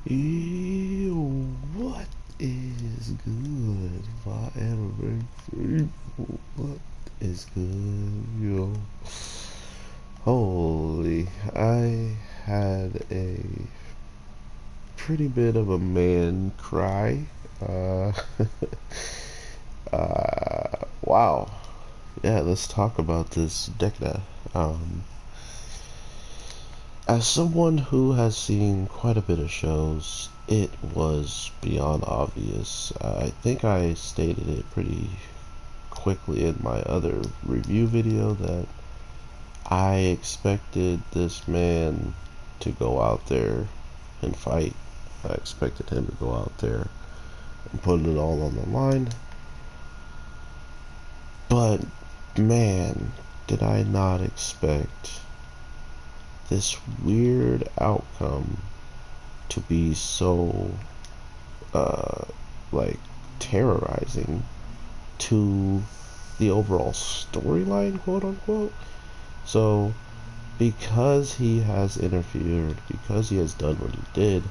Ew, what is good, my anime people? What is good, yo? Holy, I had a pretty bit of a man cry. Uh, wow. Yeah, let's talk about this Deca. Um, as someone who has seen quite a bit of shows, it was beyond obvious. I think I stated it pretty quickly in my other review video that I expected this man to go out there and fight. I expected him to go out there and put it all on the line. But man, did I not expect this weird outcome to be so uh like terrorizing to the overall storyline, quote unquote. So because he has interfered, because he has done what he did,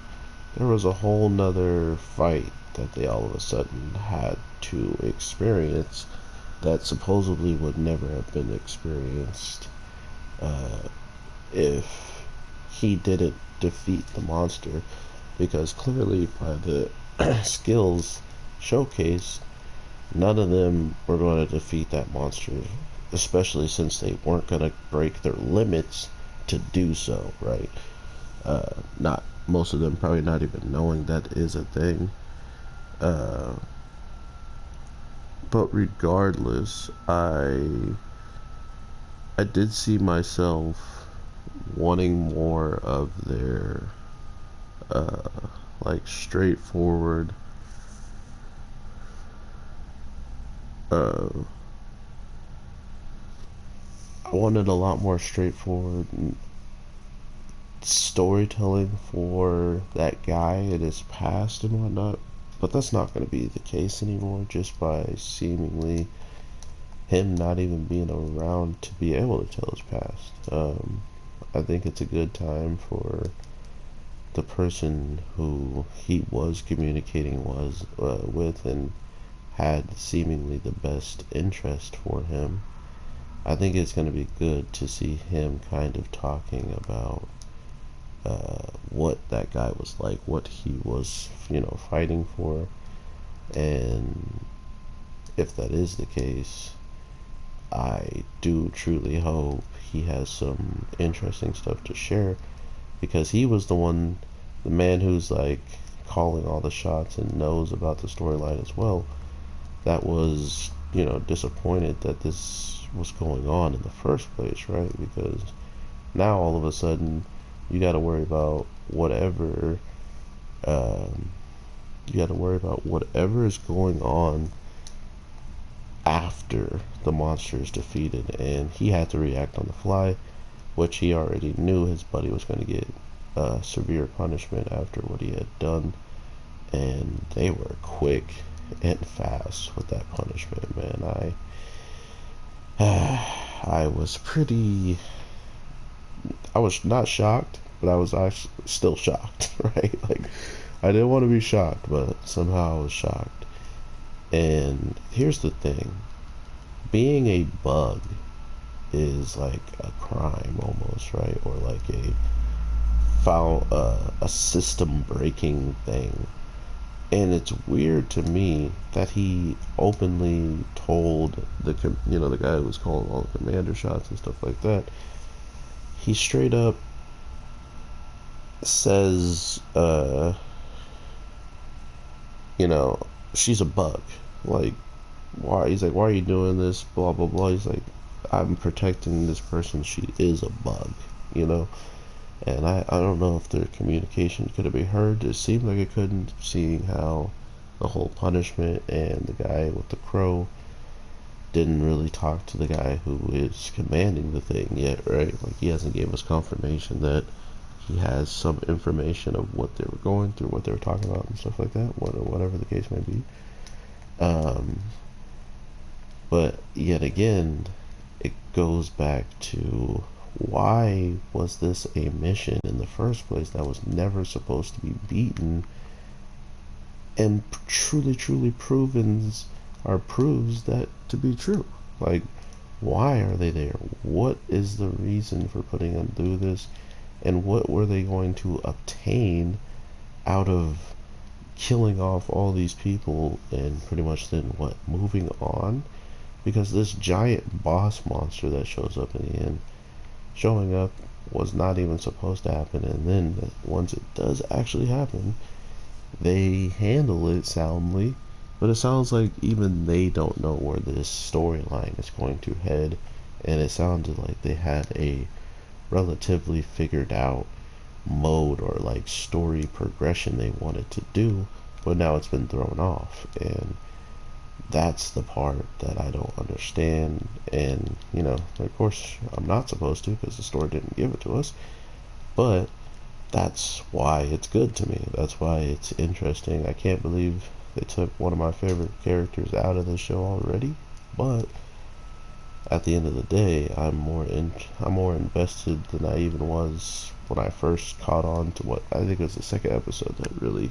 there was a whole nother fight that they all of a sudden had to experience that supposedly would never have been experienced uh, if he didn't defeat the monster, because clearly by the skills showcased, none of them were going to defeat that monster, especially since they weren't going to break their limits to do so, right? Not most of them probably not even knowing that is a thing. Uh, but regardless, I did see myself wanting more of their uh, like straightforward uh, I wanted a lot more straightforward storytelling for that guy and his past and whatnot, but that's not going to be the case anymore just by seemingly him not even being around to be able to tell his past. I think it's a good time for the person who he was communicating with and had seemingly the best interest for him. I think it's going to be good to see him kind of talking about what that guy was like, what he was, fighting for, and if that is the case, I do truly hope he has some interesting stuff to share, because he was the man who's like calling all the shots and knows about the storyline as well. That was, disappointed that this was going on in the first place, right? Because now all of a sudden you got to worry about whatever um, you got to worry about whatever is going on after the monster is defeated, and he had to react on the fly, which he already knew his buddy was going to get severe punishment after what he had done, and they were quick and fast with that punishment, man. I was pretty. I was not shocked, but I was actually still shocked, right? Like, I didn't want to be shocked, but somehow I was shocked. And here's the thing: being a bug is like a crime almost, right? Or like a system breaking thing. And it's weird to me that he openly told the guy who was calling all the commander shots and stuff like that. He straight up says, you know, she's a bug. Like, why? He's like, why are you doing this? Blah blah blah. He's like, I'm protecting this person. She is a bug, you know. And I don't know if their communication could have been heard. It seemed like it couldn't, seeing how the whole punishment and the guy with the crow didn't really talk to the guy who is commanding the thing yet, right? Like, he hasn't gave us confirmation that he has some information of what they were going through, what they were talking about, and stuff like that, whatever the case may be. Um, but yet again, it goes back to why was this a mission in the first place that was never supposed to be beaten, and truly proves that to be true? Like, why are they there? What is the reason for putting them through this? And what were they going to obtain out of killing off all these people and pretty much then what, moving on? Because this giant boss monster that shows up in the end, showing up was not even supposed to happen, and then once it does actually happen, they handle it soundly, but it sounds like even they don't know where this storyline is going to head, and it sounded like they had a relatively figured out mode or like story progression they wanted to do, but now it's been thrown off, and that's the part that I don't understand. And of course I'm not supposed to, because the story didn't give it to us, but that's why it's good to me. That's why it's interesting. I can't believe they took one of my favorite characters out of the show already, but at the end of the day, I'm more invested than I even was when I first caught on to what I think was the second episode that really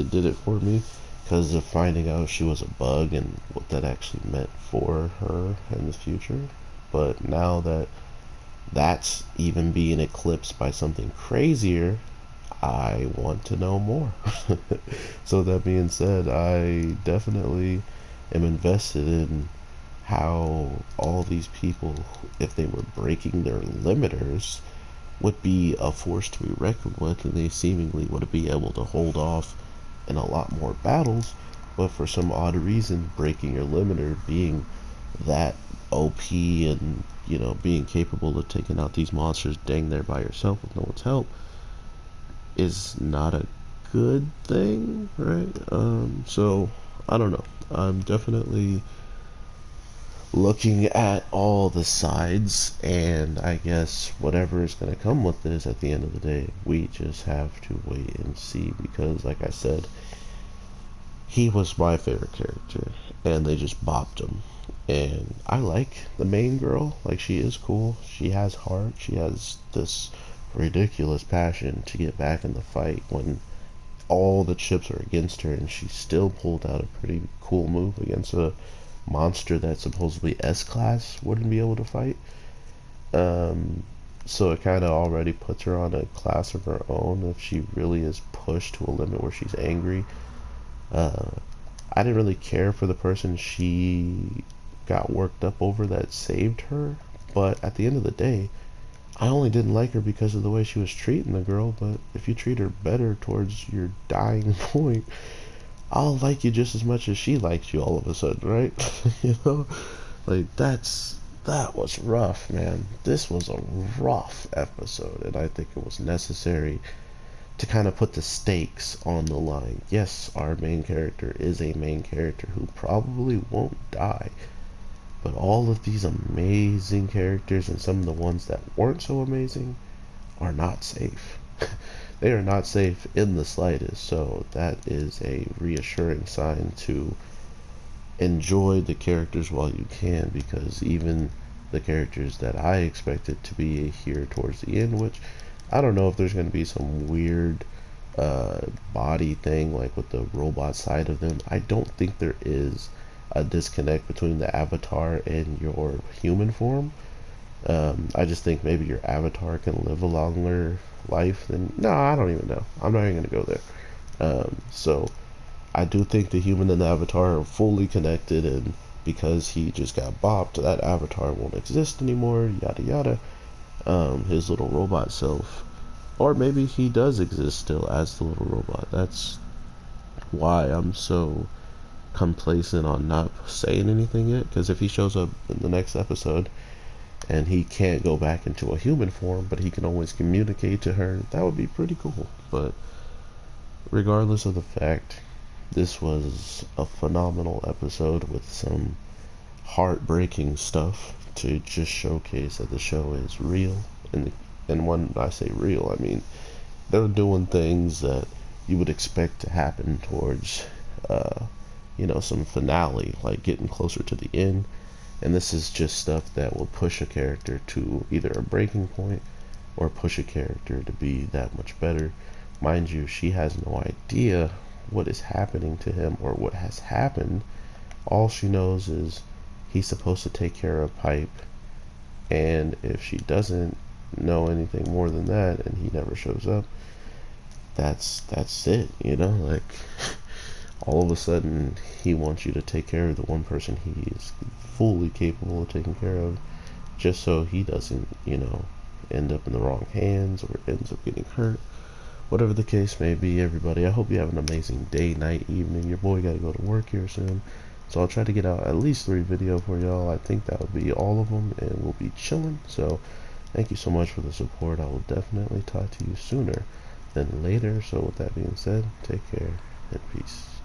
did it for me, because of finding out she was a bug and what that actually meant for her in the future. But now that that's even being eclipsed by something crazier, I want to know more. So that being said, I definitely am invested in how all these people, if they were breaking their limiters, would be a force to be reckoned with, and they seemingly would be able to hold off in a lot more battles. But for some odd reason, breaking your limiter, being that OP, and being capable of taking out these monsters dang there by yourself with no one's help, is not a good thing, right? So I don't know. I'm definitely looking at all the sides, and I guess whatever is going to come with this at the end of the day, we just have to wait and see, because like I said, he was my favorite character, and they just bopped him. And I like the main girl. Like, she is cool, she has heart, she has this ridiculous passion to get back in the fight when all the chips are against her, and she still pulled out a pretty cool move against a monster that supposedly S-Class wouldn't be able to fight. So it kind of already puts her on a class of her own if she really is pushed to a limit where she's angry. I didn't really care for the person she got worked up over that saved her, but at the end of the day, I only didn't like her because of the way she was treating the girl. But if you treat her better towards your dying point, I'll like you just as much as she likes you all of a sudden, right? you know, like that was rough, man. This was a rough episode, and I think it was necessary to kind of put the stakes on the line. Yes, our main character is a main character who probably won't die, but all of these amazing characters and some of the ones that weren't so amazing are not safe. They are not safe in the slightest, so that is a reassuring sign to enjoy the characters while you can, because even the characters that I expected to be here towards the end, which I don't know if there's going to be some weird body thing like with the robot side of them. I don't think there is a disconnect between the avatar and your human form. I just think maybe your avatar can live a longer life than... No, I don't even know. I'm not even going to go there. So I do think the human and the avatar are fully connected, and because he just got bopped, that avatar won't exist anymore, yada yada. His little robot self. Or maybe he does exist still as the little robot. That's why I'm so complacent on not saying anything yet, because if he shows up in the next episode and he can't go back into a human form, but he can always communicate to her, that would be pretty cool. But regardless of the fact, this was a phenomenal episode with some heartbreaking stuff to just showcase that the show is real. And when I say real, I mean they're doing things that you would expect to happen towards some finale, like getting closer to the end. And this is just stuff that will push a character to either a breaking point or push a character to be that much better. Mind you, she has no idea what is happening to him or what has happened. All she knows is he's supposed to take care of Pipe, and if she doesn't know anything more than that and he never shows up, that's it, you know? Like, all of a sudden he wants you to take care of the one person he is fully capable of taking care of, just so he doesn't, end up in the wrong hands or ends up getting hurt. Whatever the case may be, everybody, I hope you have an amazing day, night, evening. Your boy got to go to work here soon, so I'll try to get out at least 3 videos for y'all. I think that would be all of them, and we'll be chilling. So thank you so much for the support. I will definitely talk to you sooner than later. So with that being said, take care and peace.